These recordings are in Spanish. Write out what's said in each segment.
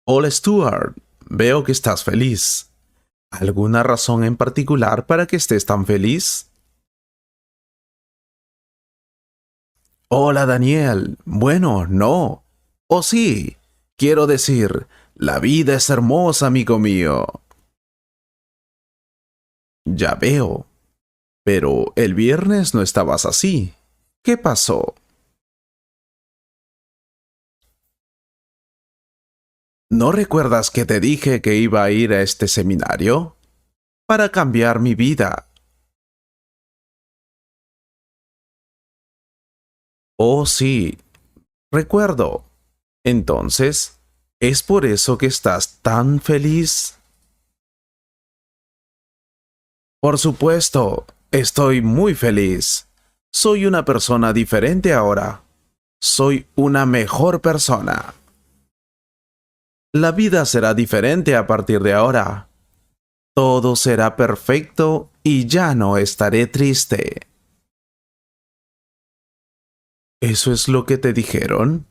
Hola Stuart, veo que estás feliz. ¿Alguna razón en particular para que estés tan feliz? Hola Daniel, bueno, no. O sí, quiero decir, la vida es hermosa, amigo mío. Ya veo, pero el viernes no estabas así. ¿Qué pasó? ¿No recuerdas que te dije que iba a ir a este seminario? Para cambiar mi vida. Oh, sí, recuerdo. Entonces, ¿es por eso que estás tan feliz? Por supuesto, estoy muy feliz. Soy una persona diferente ahora. Soy una mejor persona. La vida será diferente a partir de ahora. Todo será perfecto y ya no estaré triste. ¿Eso es lo que te dijeron?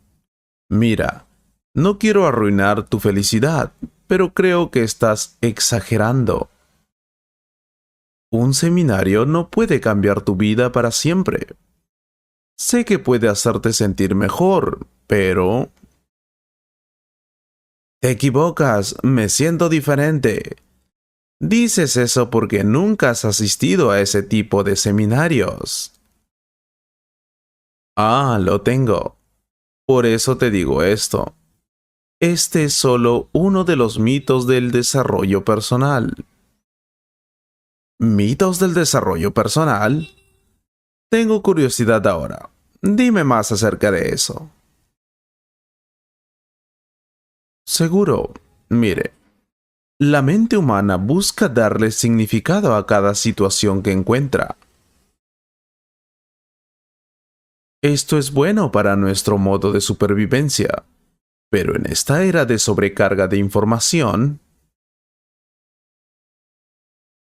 Mira, no quiero arruinar tu felicidad, pero creo que estás exagerando. Un seminario no puede cambiar tu vida para siempre. Sé que puede hacerte sentir mejor, pero... Te equivocas, me siento diferente. Dices eso porque nunca has asistido a ese tipo de seminarios. Ah, lo tengo. Por eso te digo esto. Este es solo uno de los mitos del desarrollo personal. ¿Mitos del desarrollo personal? Tengo curiosidad ahora. Dime más acerca de eso. Seguro. Mire, la mente humana busca darle significado a cada situación que encuentra. Esto es bueno para nuestro modo de supervivencia, pero en esta era de sobrecarga de información,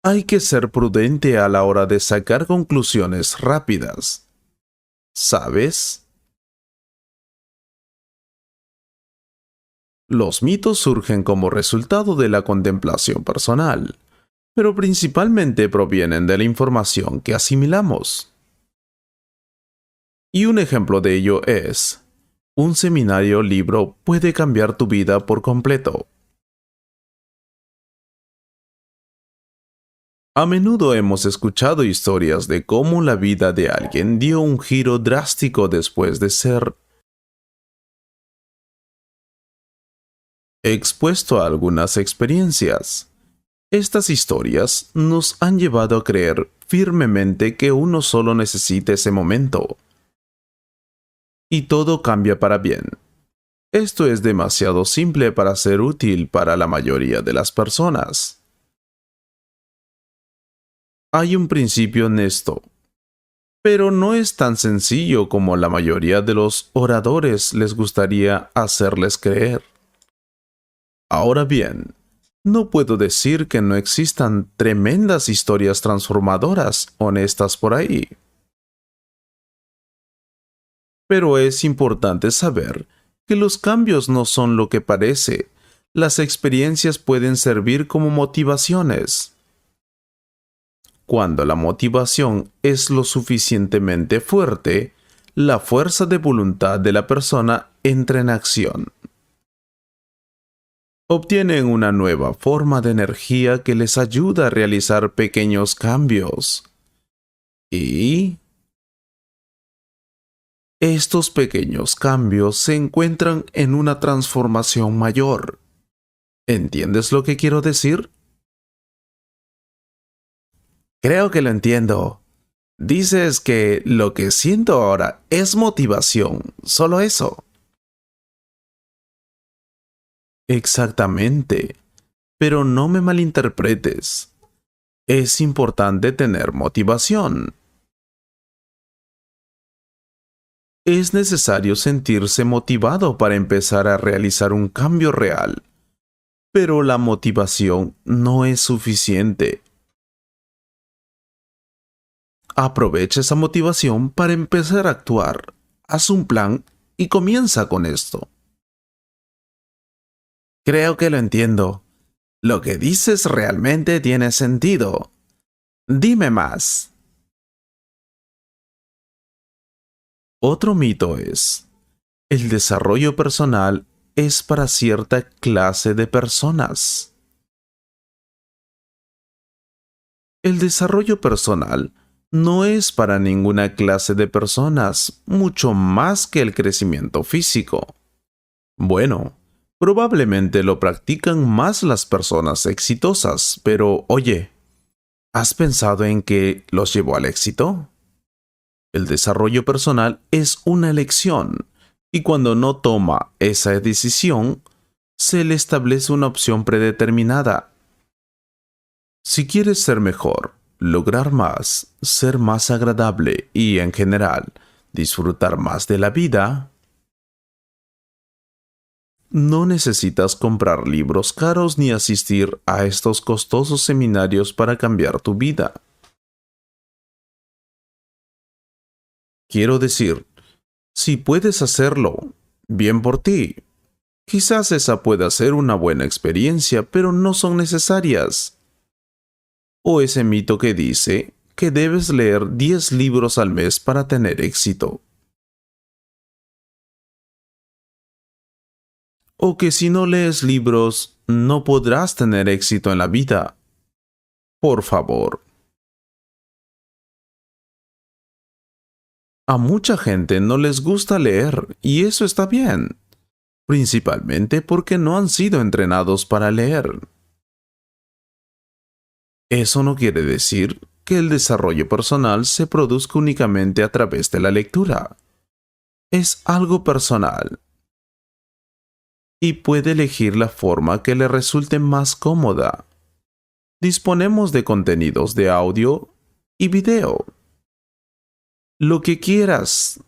hay que ser prudente a la hora de sacar conclusiones rápidas. ¿Sabes? Los mitos surgen como resultado de la contemplación personal, pero principalmente provienen de la información que asimilamos. Y un ejemplo de ello es, un seminario libro puede cambiar tu vida por completo. A menudo hemos escuchado historias de cómo la vida de alguien dio un giro drástico después de ser expuesto a algunas experiencias. Estas historias nos han llevado a creer firmemente que uno solo necesita ese momento. Y todo cambia para bien. Esto es demasiado simple para ser útil para la mayoría de las personas. Hay un principio en esto, pero no es tan sencillo como la mayoría de los oradores les gustaría hacerles creer. Ahora bien, no puedo decir que no existan tremendas historias transformadoras honestas por ahí. Pero es importante saber que los cambios no son lo que parece. Las experiencias pueden servir como motivaciones. Cuando la motivación es lo suficientemente fuerte, la fuerza de voluntad de la persona entra en acción. Obtienen una nueva forma de energía que les ayuda a realizar pequeños cambios. Y estos pequeños cambios se encuentran en una transformación mayor. ¿Entiendes lo que quiero decir? Creo que lo entiendo. Dices que lo que siento ahora es motivación, solo eso. Exactamente. Pero no me malinterpretes. Es importante tener motivación. Es necesario sentirse motivado para empezar a realizar un cambio real. Pero la motivación no es suficiente. Aprovecha esa motivación para empezar a actuar. Haz un plan y comienza con esto. Creo que lo entiendo. Lo que dices realmente tiene sentido. Dime más. Otro mito es, el desarrollo personal es para cierta clase de personas. El desarrollo personal no es para ninguna clase de personas, mucho más que el crecimiento físico. Bueno, probablemente lo practican más las personas exitosas, pero oye, ¿has pensado en qué los llevó al éxito? El desarrollo personal es una elección, y cuando no toma esa decisión, se le establece una opción predeterminada. Si quieres ser mejor, lograr más, ser más agradable y, en general, disfrutar más de la vida, no necesitas comprar libros caros ni asistir a estos costosos seminarios para cambiar tu vida. Quiero decir, si puedes hacerlo, bien por ti. Quizás esa pueda ser una buena experiencia, pero no son necesarias. O ese mito que dice que debes leer 10 libros al mes para tener éxito. O que si no lees libros, no podrás tener éxito en la vida. Por favor. A mucha gente no les gusta leer, y eso está bien, principalmente porque no han sido entrenados para leer. Eso no quiere decir que el desarrollo personal se produzca únicamente a través de la lectura. Es algo personal y puede elegir la forma que le resulte más cómoda. Disponemos de contenidos de audio y video. Lo que quieras,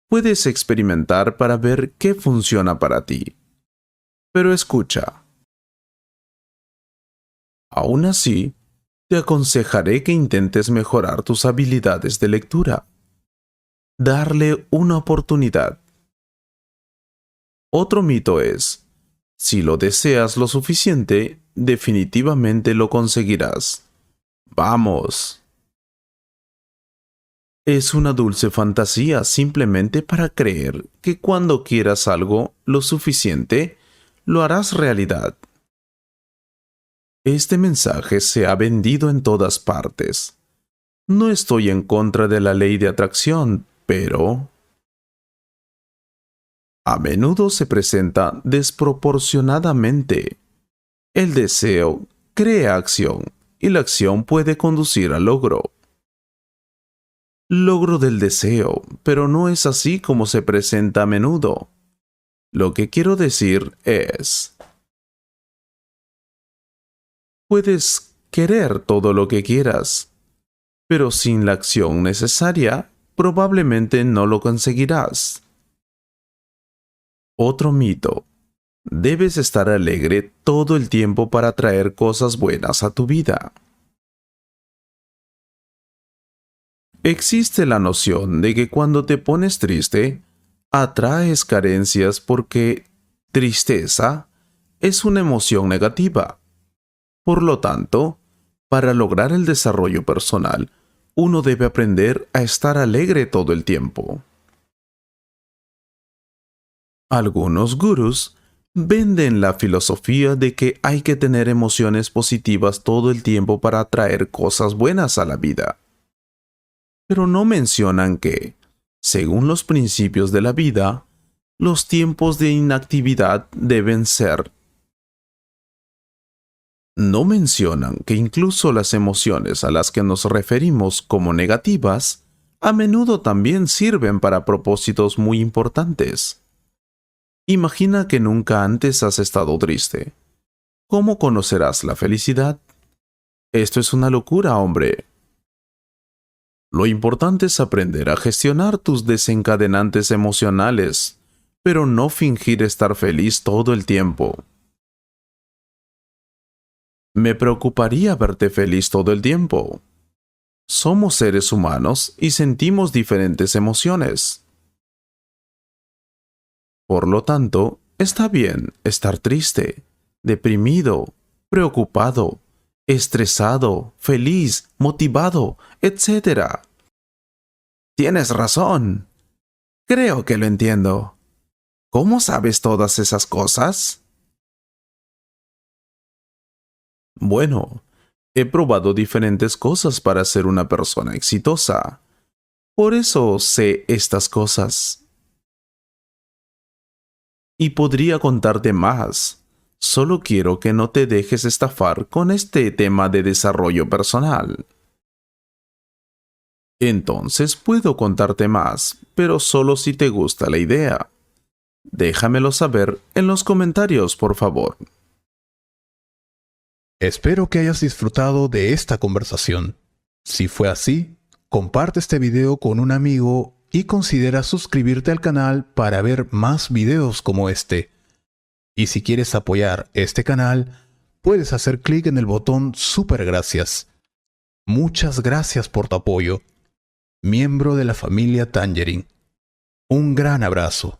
puedes experimentar para ver qué funciona para ti. Pero escucha, aún así, te aconsejaré que intentes mejorar tus habilidades de lectura. Darle una oportunidad. Otro mito es, si lo deseas lo suficiente, definitivamente lo conseguirás. ¡Vamos! Es una dulce fantasía simplemente para creer que cuando quieras algo lo suficiente, lo harás realidad. Este mensaje se ha vendido en todas partes. No estoy en contra de la ley de atracción, pero a menudo se presenta desproporcionadamente. El deseo crea acción y la acción puede conducir al logro. Logro del deseo, pero no es así como se presenta a menudo. Lo que quiero decir es, puedes querer todo lo que quieras, pero sin la acción necesaria, probablemente no lo conseguirás. Otro mito. Debes estar alegre todo el tiempo para traer cosas buenas a tu vida. Existe la noción de que cuando te pones triste, atraes carencias porque tristeza es una emoción negativa. Por lo tanto, para lograr el desarrollo personal, uno debe aprender a estar alegre todo el tiempo. Algunos gurús venden la filosofía de que hay que tener emociones positivas todo el tiempo para atraer cosas buenas a la vida. Pero no mencionan que, según los principios de la vida, los tiempos de inactividad deben ser. No mencionan que incluso las emociones a las que nos referimos como negativas, a menudo también sirven para propósitos muy importantes. Imagina que nunca antes has estado triste. ¿Cómo conocerás la felicidad? Esto es una locura, hombre. Lo importante es aprender a gestionar tus desencadenantes emocionales, pero no fingir estar feliz todo el tiempo. Me preocuparía verte feliz todo el tiempo. Somos seres humanos y sentimos diferentes emociones. Por lo tanto, Está bien estar triste, deprimido, preocupado, estresado, feliz, motivado, etc. Tienes razón. Creo que lo entiendo. ¿Cómo sabes todas esas cosas? Bueno, he probado diferentes cosas para ser una persona exitosa. Por eso sé estas cosas. Y podría contarte más. Solo quiero que no te dejes estafar con este tema de desarrollo personal. Entonces puedo contarte más, pero solo si te gusta la idea. Déjamelo saber en los comentarios, por favor. Espero que hayas disfrutado de esta conversación. Si fue así, comparte este video con un amigo y considera suscribirte al canal para ver más videos como este. Y si quieres apoyar este canal, puedes hacer clic en el botón Super Gracias. Muchas gracias por tu apoyo. Miembro de la familia Tangerine. Un gran abrazo.